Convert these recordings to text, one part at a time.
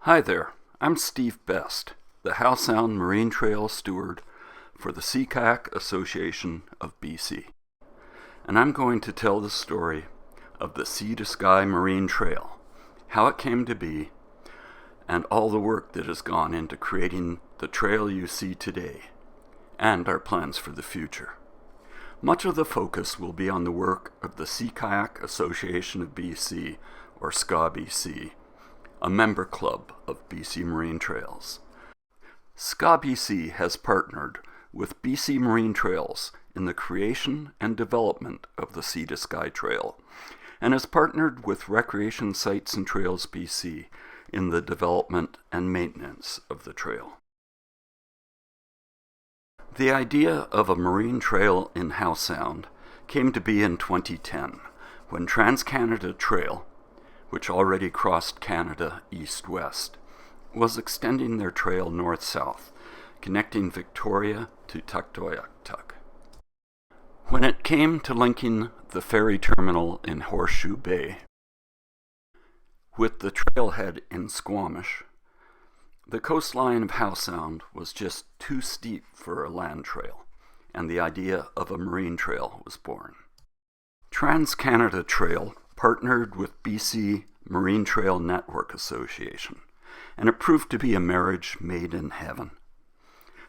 Hi there, I'm Steve Best, the Howe Sound Marine Trail Steward for the Sea Kayak Association of BC. And I'm going to tell the story of the Sea to Sky Marine Trail, how it came to be, and all the work that has gone into creating the trail you see today, and our plans for the future. Much of the focus will be on the work of the Sea Kayak Association of BC, or SCA-BC, a member club of BC Marine Trails. SCA-BC has partnered with BC Marine Trails in the creation and development of the Sea to Sky Trail, and has partnered with Recreation Sites and Trails BC in the development and maintenance of the trail. The idea of a marine trail in Howe Sound came to be in 2010, when Trans-Canada Trail, which already crossed Canada east-west, was extending their trail north-south, connecting Victoria to Tuktoyaktuk. When it came to linking the ferry terminal in Horseshoe Bay with the trailhead in Squamish, the coastline of Howe Sound was just too steep for a land trail, and the idea of a marine trail was born. Trans-Canada Trail partnered with BC Marine Trail Network Association, and it proved to be a marriage made in heaven.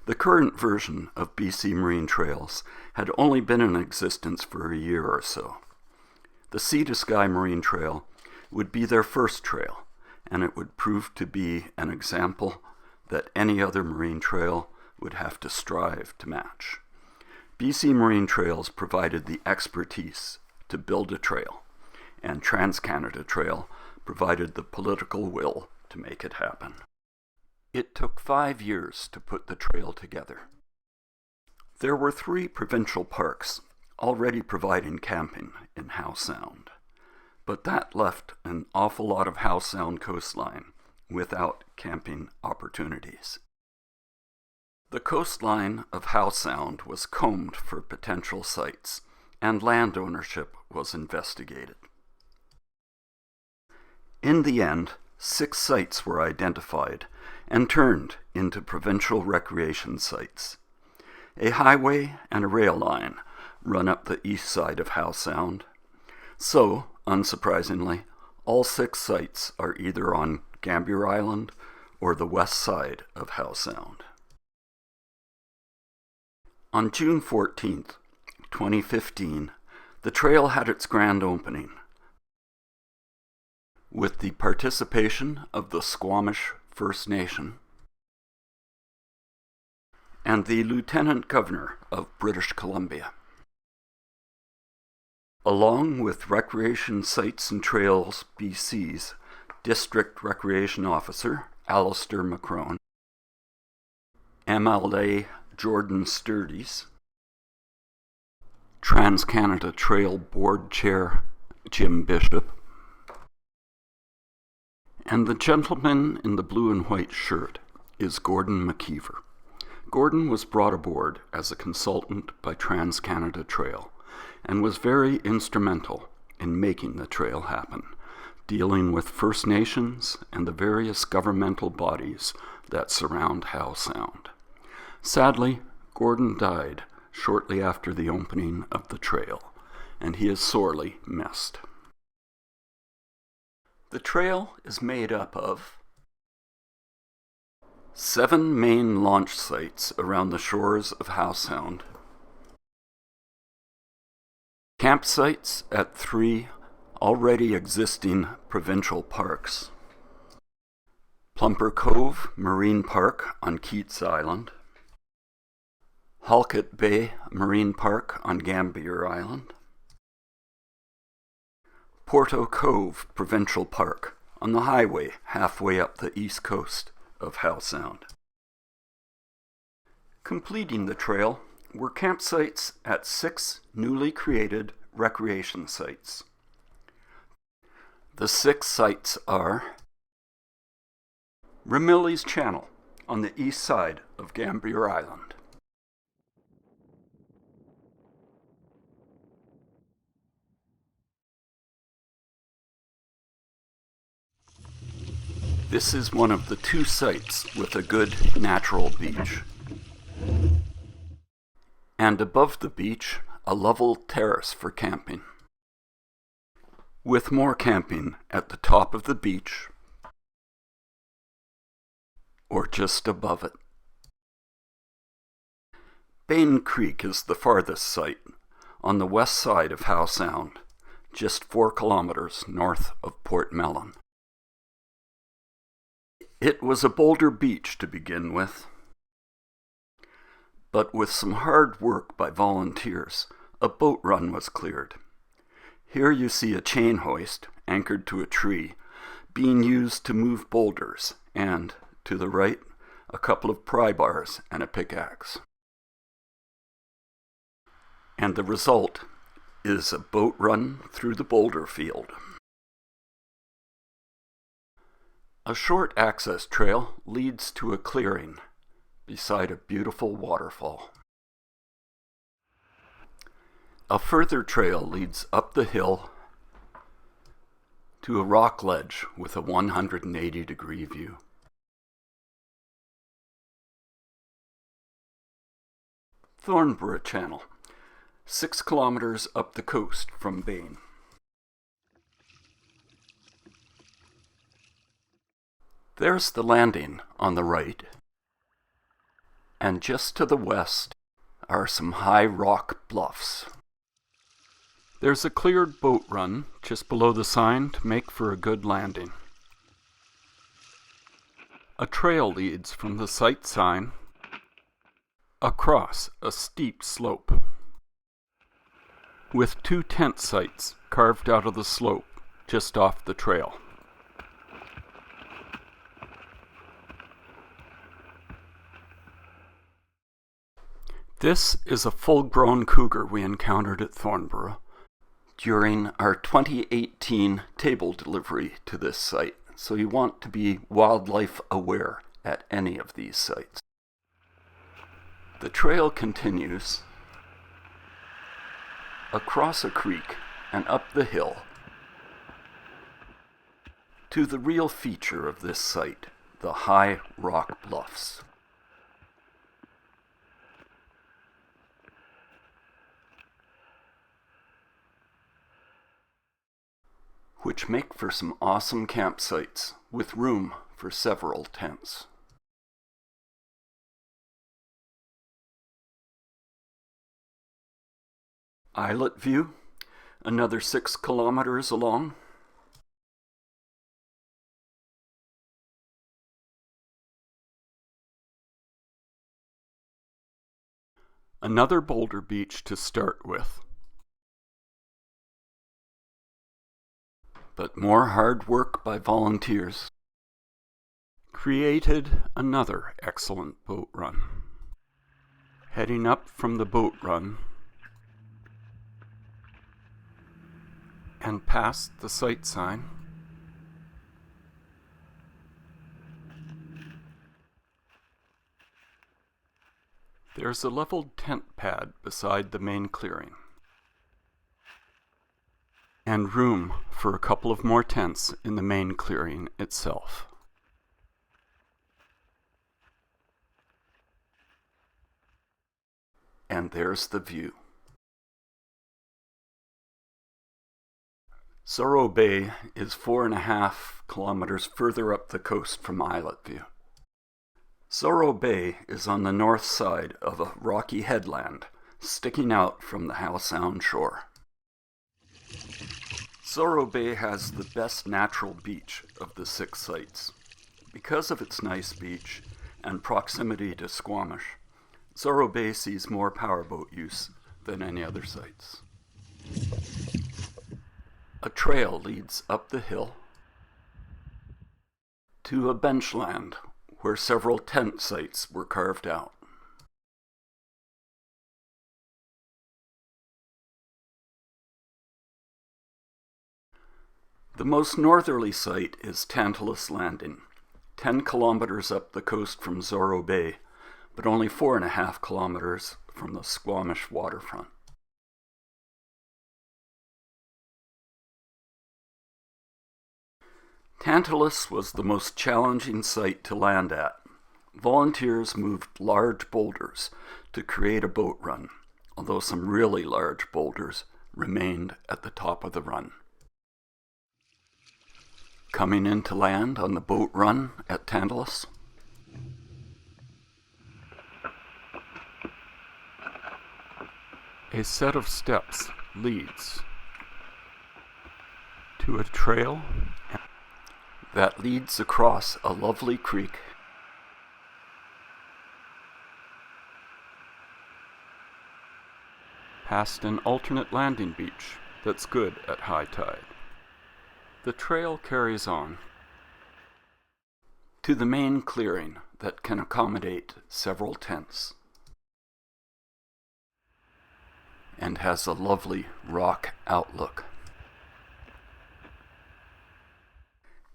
The current version of BC Marine Trails had only been in existence for a year or so. The Sea to Sky Marine Trail would be their first trail, and it would prove to be an example that any other marine trail would have to strive to match. BC Marine Trails provided the expertise to build a trail, and Trans-Canada Trail provided the political will to make it happen. It took 5 years to put the trail together. There were 3 provincial parks already providing camping in Howe Sound, but that left an awful lot of Howe Sound coastline without camping opportunities. The coastline of Howe Sound was combed for potential sites, and land ownership was investigated. In the end, 6 sites were identified and turned into provincial recreation sites. A highway and a rail line run up the east side of Howe Sound. So, unsurprisingly, all 6 sites are either on Gambier Island or the west side of Howe Sound. On June 14th, 2015, the trail had its grand opening, with the participation of the Squamish First Nation and the Lieutenant Governor of British Columbia, along with Recreation Sites and Trails BC's District Recreation Officer Alistair McCrone, MLA Jordan Sturdies, Trans-Canada Trail Board Chair Jim Bishop, and the gentleman in the blue and white shirt is Gordon McKeever. Gordon was brought aboard as a consultant by Trans-Canada Trail and was very instrumental in making the trail happen, dealing with First Nations and the various governmental bodies that surround Howe Sound. Sadly, Gordon died shortly after the opening of the trail, and he is sorely missed. The trail is made up of 7 main launch sites around the shores of Howe Sound, campsites at 3 already existing provincial parks: Plumper Cove Marine Park on Keats Island, Halkett Bay Marine Park on Gambier Island, Porto Cove Provincial Park on the highway halfway up the east coast of Howe Sound. Completing the trail were campsites at 6 newly created recreation sites. The 6 sites are Ramillies Channel on the east side of Gambier Island, This is one of the 2 sites with a good natural beach. And above the beach, a level terrace for camping, with more camping at the top of the beach or just above it. Bain Creek is the farthest site, on the west side of Howe Sound, just 4 kilometers north of Port Mellon. It was a boulder beach to begin with, but with some hard work by volunteers, a boat run was cleared. Here you see a chain hoist anchored to a tree being used to move boulders, and to the right, a couple of pry bars and a pickaxe. And the result is a boat run through the boulder field. A short access trail leads to a clearing beside a beautiful waterfall. A further trail leads up the hill to a rock ledge with a 180-degree view. Thornborough Channel, 6 kilometers up the coast from Bain. There's the landing on the right, and just to the west are some high rock bluffs. There's a cleared boat run just below the sign to make for a good landing. A trail leads from the site sign across a steep slope, with 2 tent sites carved out of the slope just off the trail. This is a full-grown cougar we encountered at Thornborough during our 2018 table delivery to this site, so you want to be wildlife aware at any of these sites. The trail continues across a creek and up the hill to the real feature of this site, the high rock bluffs. Which make for some awesome campsites with room for several tents. Islet View, another 6 kilometers along. Another boulder beach to start with. But more hard work by volunteers created another excellent boat run. Heading up from the boat run and past the site sign, there's a leveled tent pad beside the main clearing, and room for a couple of more tents in the main clearing itself. And there's the view. Sorrow Bay is 4.5 kilometers further up the coast from Islet View. Sorrow Bay is on the north side of a rocky headland sticking out from the Howe Sound shore. Sorrow Bay has the best natural beach of the 6 sites. Because of its nice beach and proximity to Squamish, Sorrow Bay sees more powerboat use than any other sites. A trail leads up the hill to a benchland where several tent sites were carved out. The most northerly site is Tantalus Landing, 10 kilometers up the coast from Sorrow Bay, but only 4.5 kilometers from the Squamish waterfront. Tantalus was the most challenging site to land at. Volunteers moved large boulders to create a boat run, although some really large boulders remained at the top of the run. Coming in to land on the boat run at Tantalus, a set of steps leads to a trail that leads across a lovely creek past an alternate landing beach that's good at high tide. The trail carries on to the main clearing that can accommodate several tents and has a lovely rock outlook.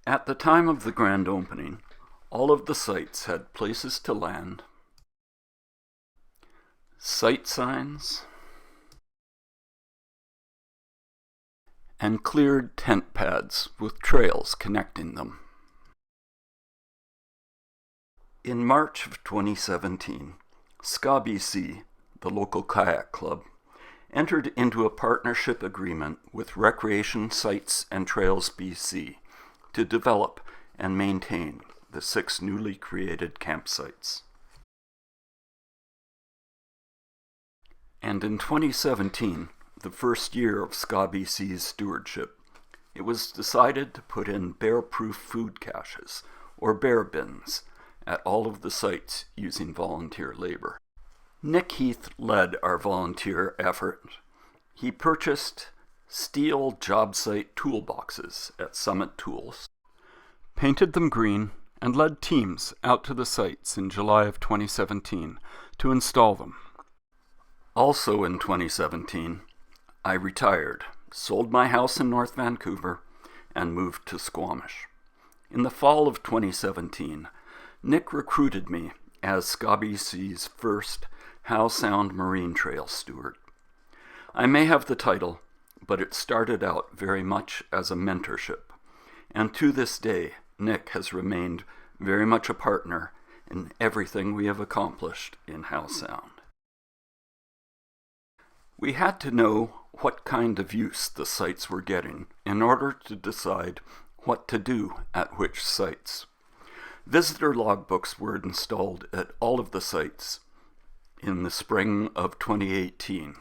At the time of the grand opening, all of the sites had places to land, site signs, and cleared tent pads with trails connecting them. In March of 2017, SCA-BC, the local kayak club, entered into a partnership agreement with Recreation Sites and Trails BC to develop and maintain the 6 newly created campsites. And in 2017, the first year of SCA-BC's stewardship, it was decided to put in bear-proof food caches, or bear bins, at all of the sites using volunteer labor. Nick Heath led our volunteer effort. He purchased steel job site toolboxes at Summit Tools, painted them green, and led teams out to the sites in July of 2017 to install them. Also in 2017, I retired, sold my house in North Vancouver, and moved to Squamish. In the fall of 2017, Nick recruited me as SCA-BC's first Howe Sound Marine Trail steward. I may have the title, but it started out very much as a mentorship, and to this day, Nick has remained very much a partner in everything we have accomplished in Howe Sound. We had to know what kind of use the sites were getting in order to decide what to do at which sites. Visitor logbooks were installed at all of the sites in the spring of 2018.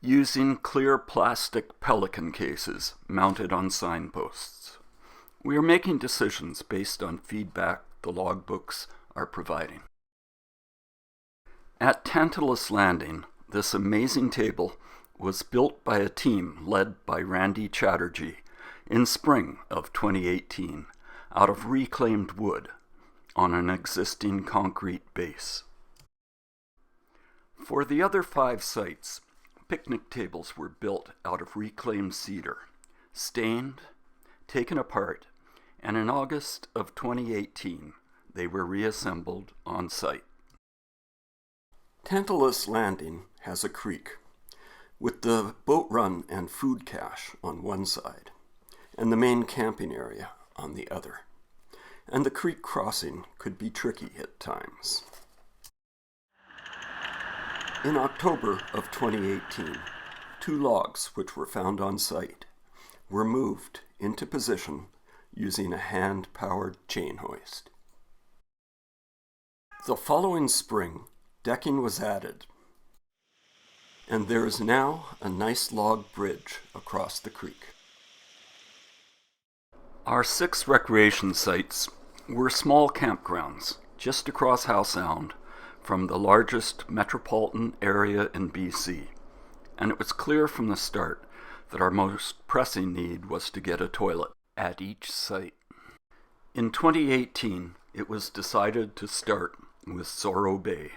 Using clear plastic pelican cases mounted on signposts. We are making decisions based on feedback the logbooks are providing. At Tantalus Landing, this amazing table was built by a team led by Randy Chatterjee in spring of 2018 out of reclaimed wood on an existing concrete base. For the other 5 sites, picnic tables were built out of reclaimed cedar, stained, taken apart, and in August of 2018, they were reassembled on site. Tantalus Landing has a creek, with the boat run and food cache on one side, and the main camping area on the other. And the creek crossing could be tricky at times. In October of 2018, 2 logs which were found on site were moved into position using a hand-powered chain hoist. The following spring, decking was added, and there is now a nice log bridge across the creek. Our 6 recreation sites were small campgrounds just across Howe Sound from the largest metropolitan area in BC, and it was clear from the start that our most pressing need was to get a toilet at each site. In 2018, it was decided to start with Zorro Bay,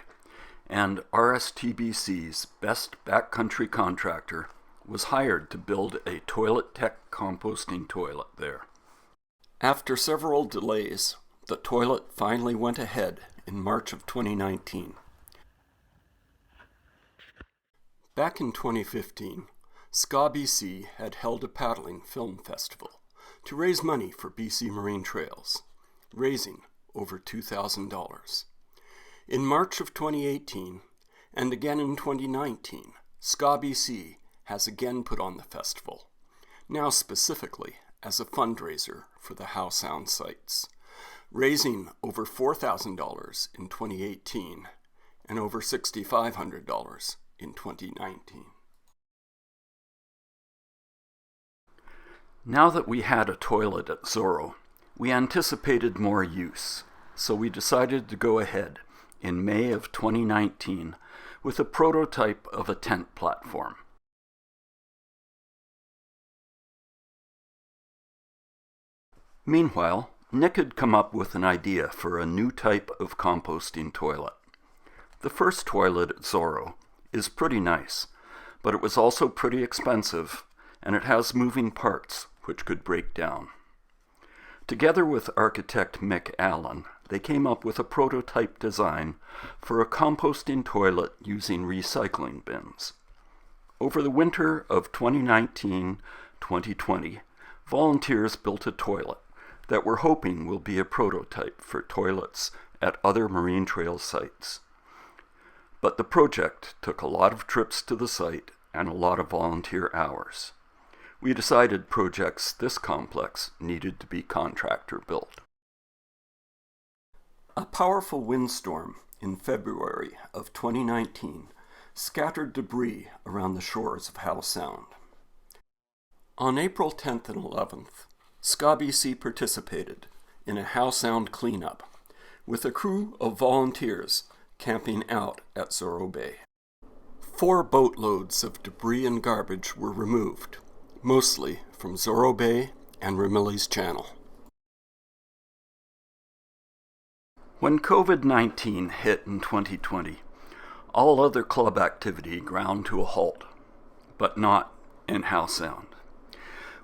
and RSTBC's best backcountry contractor was hired to build a Toilet Tech composting toilet there. After several delays, the toilet finally went ahead in March of 2019. Back in 2015, SCA-BC had held a paddling film festival to raise money for BC Marine Trails, raising over $2,000. In March of 2018, and again in 2019, SCA-BC has again put on the festival, now specifically as a fundraiser for the Howe Sound sites, raising over $4,000 in 2018 and over $6,500 in 2019. Now that we had a toilet at Zorro, we anticipated more use, so we decided to go ahead in May of 2019 with a prototype of a tent platform. Meanwhile, Nick had come up with an idea for a new type of composting toilet. The first toilet at Zorro is pretty nice, but it was also pretty expensive, and it has moving parts which could break down. Together with architect Mick Allen, they came up with a prototype design for a composting toilet using recycling bins. Over the winter of 2019-2020, volunteers built a toilet that we're hoping will be a prototype for toilets at other marine trail sites. But the project took a lot of trips to the site and a lot of volunteer hours. We decided projects this complex needed to be contractor built. A powerful windstorm in February of 2019 scattered debris around the shores of Howe Sound. On April 10th and 11th, SCA-BC participated in a Howe Sound cleanup with a crew of volunteers camping out at Zorro Bay. 4 boatloads of debris and garbage were removed, mostly from Zorro Bay and Ramillies Channel. When COVID-19 hit in 2020, all other club activity ground to a halt, but not in Howe Sound.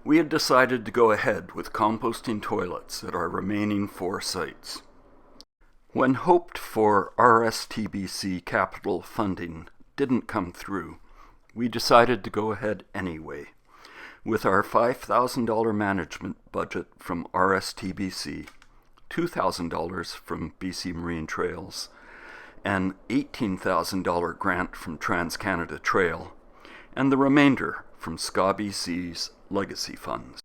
We had decided to go ahead with composting toilets at our remaining 4 sites. When hoped for RSTBC capital funding didn't come through, we decided to go ahead anyway, with our $5,000 management budget from RSTBC, $2,000 from BC Marine Trails, an $18,000 grant from Trans-Canada Trail, and the remainder from SCA-BC's legacy funds.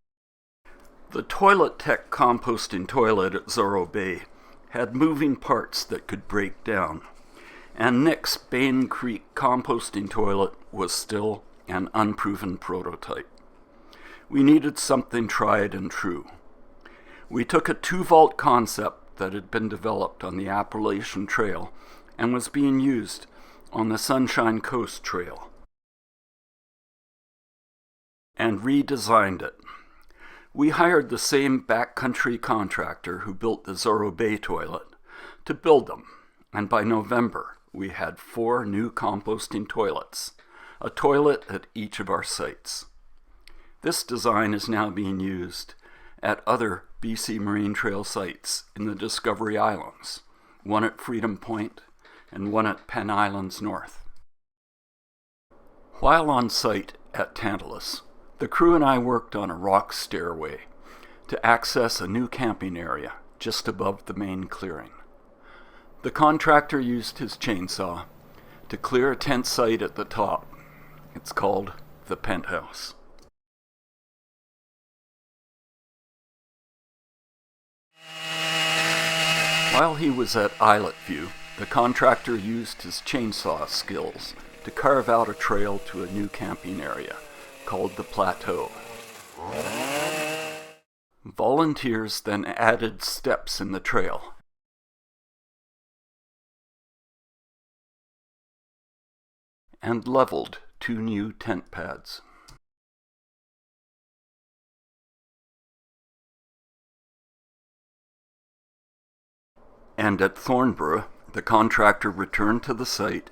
The Toilet Tech composting toilet at Zorro Bay had moving parts that could break down, and Nick's Bain Creek composting toilet was still an unproven prototype. We needed something tried and true. We took a 2-vault concept that had been developed on the Appalachian Trail and was being used on the Sunshine Coast Trail, and redesigned it. We hired the same backcountry contractor who built the Zorro Bay toilet to build them, and by November we had 4 new composting toilets, a toilet at each of our sites. This design is now being used at other BC Marine Trail sites in the Discovery Islands, one at Freedom Point and one at Penn Islands North. While on site at Tantalus, the crew and I worked on a rock stairway to access a new camping area just above the main clearing. The contractor used his chainsaw to clear a tent site at the top. It's called the Penthouse. While he was at Islet View, the contractor used his chainsaw skills to carve out a trail to a new camping area called the Plateau. Volunteers then added steps in the trail and leveled 2 new tent pads. And at Thornborough, the contractor returned to the site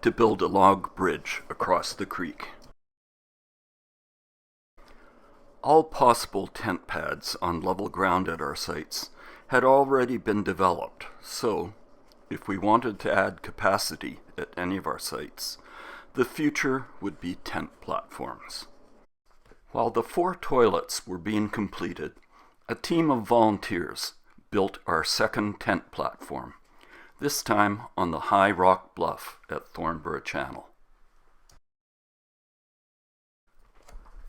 to build a log bridge across the creek. All possible tent pads on level ground at our sites had already been developed, so if we wanted to add capacity at any of our sites, the future would be tent platforms. While the 4 toilets were being completed, a team of volunteers built our second tent platform, this time on the high rock bluff at Thornborough Channel.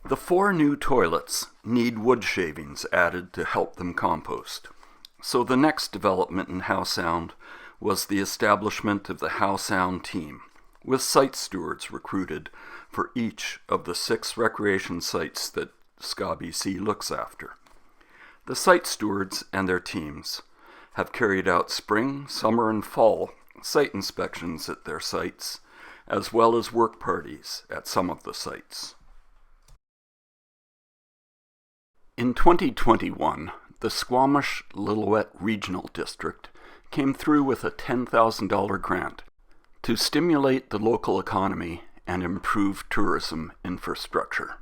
The 4 new toilets need wood shavings added to help them compost, so the next development in Howe Sound was the establishment of the Howe Sound team, with site stewards recruited for each of the 6 recreation sites that SCA-BC looks after. The site stewards and their teams have carried out spring, summer, and fall site inspections at their sites, as well as work parties at some of the sites. In 2021, the Squamish-Lillooet Regional District came through with a $10,000 grant to stimulate the local economy and improve tourism infrastructure.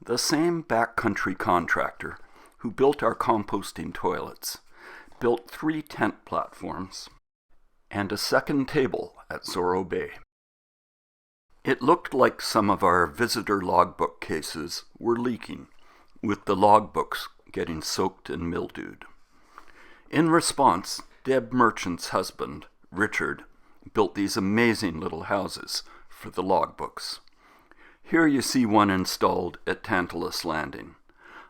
The same backcountry contractor who built our composting toilets built 3 tent platforms and a second table at Zorro Bay. It looked like some of our visitor logbook cases were leaking, with the logbooks getting soaked and mildewed. In response, Deb Merchant's husband, Richard, built these amazing little houses for the logbooks. Here you see one installed at Tantalus Landing.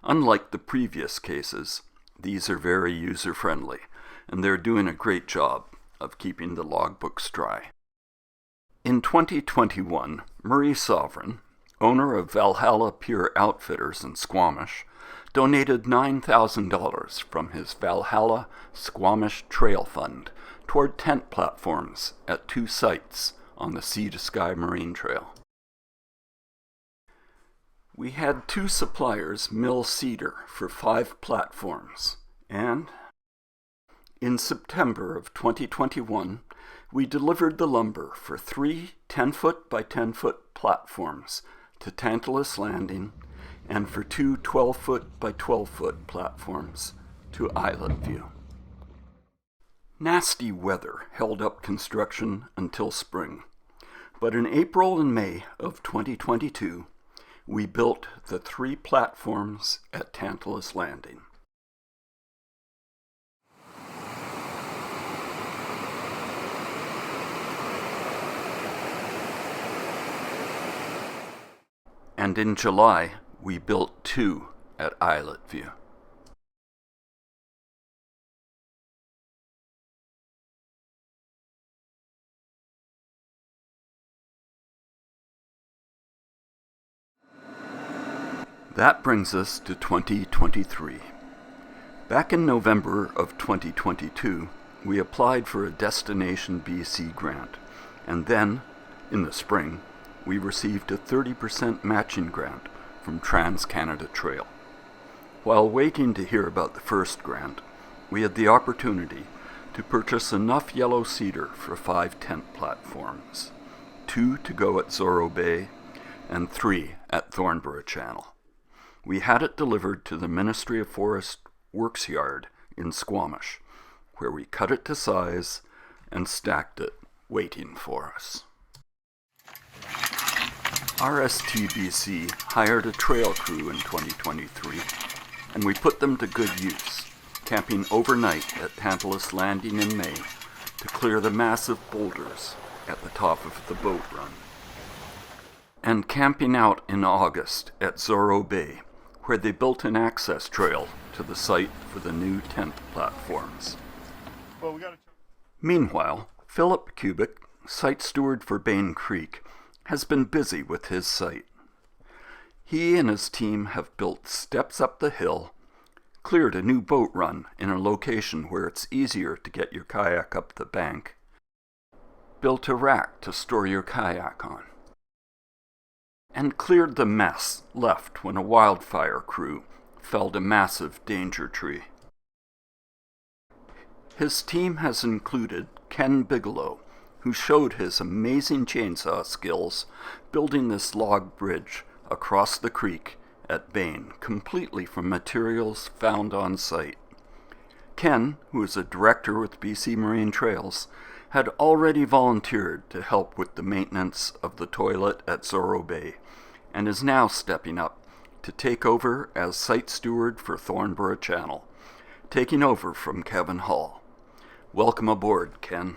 Unlike the previous cases, these are very user-friendly, and they're doing a great job of keeping the logbooks dry. In 2021, Murray Sovereign, owner of Valhalla Pure Outfitters in Squamish, donated $9,000 from his Valhalla Squamish Trail Fund toward tent platforms at 2 sites on the Sea to Sky Marine Trail. We had 2 suppliers mill cedar for 5 platforms, and in September of 2021, we delivered the lumber for 3 10-foot by 10-foot platforms to Tantalus Landing and for 2 12-foot by 12-foot platforms to Islet View. Nasty weather held up construction until spring, but in April and May of 2022, we built the 3 platforms at Tantalus Landing. And in July, we built 2 at Islet View. That brings us to 2023. Back in November of 2022, we applied for a Destination BC grant, and then, in the spring, we received a 30% matching grant from Trans-Canada Trail. While waiting to hear about the first grant, we had the opportunity to purchase enough yellow cedar for 5 tent platforms, 2 to go at Zorro Bay and 3 at Thornborough Channel. We had it delivered to the Ministry of Forest Works Yard in Squamish, where we cut it to size and stacked it, waiting for us. RSTBC hired a trail crew in 2023, and we put them to good use, camping overnight at Tantalus Landing in May to clear the massive boulders at the top of the boat run, and camping out in August at Zorro Bay, where they built an access trail to the site for the new tent platforms. Meanwhile, Philip Kubik, site steward for Bain Creek, has been busy with his site. He and his team have built steps up the hill, cleared a new boat run in a location where it's easier to get your kayak up the bank, built a rack to store your kayak on, and cleared the mess left when a wildfire crew felled a massive danger tree. His team has included Ken Bigelow, who showed his amazing chainsaw skills building this log bridge across the creek at Bain, completely from materials found on site. Ken, who is a director with BC Marine Trails, had already volunteered to help with the maintenance of the toilet at Zorro Bay, and is now stepping up to take over as site steward for Thornborough Channel, taking over from Kevin Hall. Welcome aboard, Ken.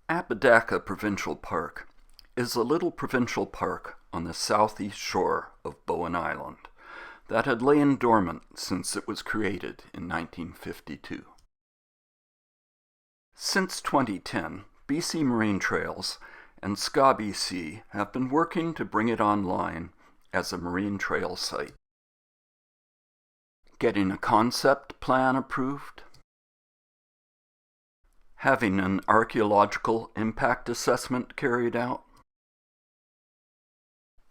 Apodaca Provincial Park is a little provincial park on the southeast shore of Bowen Island that had lain dormant since it was created in 1952. Since 2010, BC Marine Trails and SCA-BC have been working to bring it online as a marine trail site. Getting a concept plan approved, having an archaeological impact assessment carried out,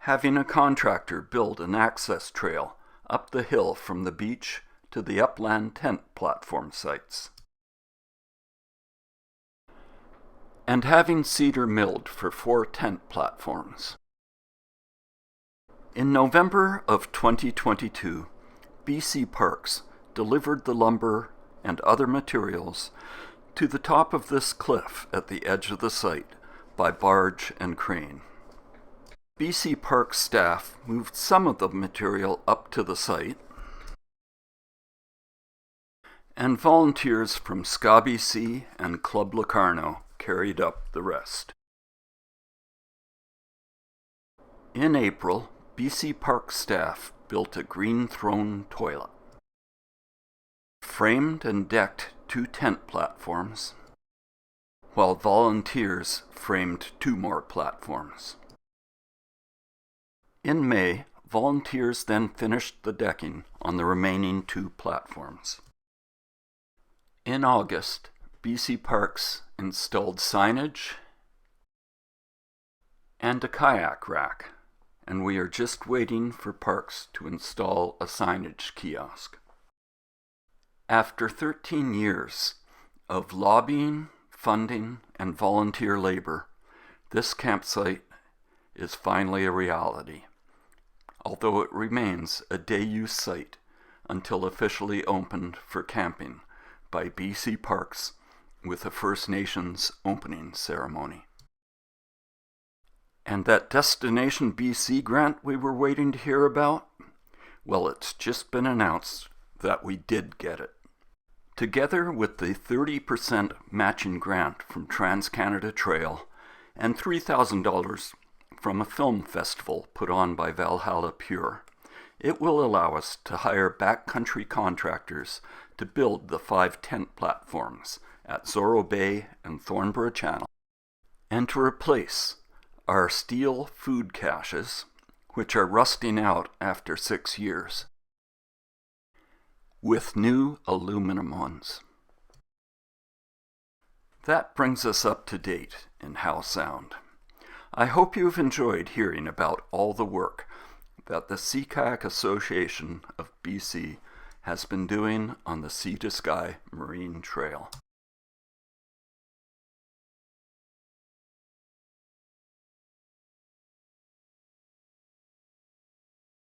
having a contractor build an access trail up the hill from the beach to the upland tent platform sites, and having cedar milled for 4 tent platforms. In November of 2022, BC Parks delivered the lumber and other materials to the top of this cliff at the edge of the site by barge and crane. BC Parks staff moved some of the material up to the site, and volunteers from SCA-BC and Club Locarno carried up the rest. In April, BC Parks staff built a green throne toilet, framed and decked 2 tent platforms, while volunteers framed 2 more platforms. In May, volunteers then finished the decking on the remaining 2 platforms. In August, BC Parks installed signage and a kayak rack, and we are just waiting for Parks to install a signage kiosk. After 13 years of lobbying, funding, and volunteer labor, this campsite is finally a reality, although it remains a day-use site until officially opened for camping by BC Parks with a First Nations opening ceremony. And that Destination BC grant we were waiting to hear about? Well, it's just been announced that we did get it. Together with the 30% matching grant from Trans-Canada Trail and $3,000 from a film festival put on by Valhalla Pure, it will allow us to hire backcountry contractors to build the 5 tent platforms at Zorro Bay and Thornborough Channel, and to replace our steel food caches, which are rusting out after 6 years, with new aluminum ones. That brings us up to date in Howe Sound. I hope you've enjoyed hearing about all the work that the Sea Kayak Association of BC has been doing on the Sea to Sky Marine Trail.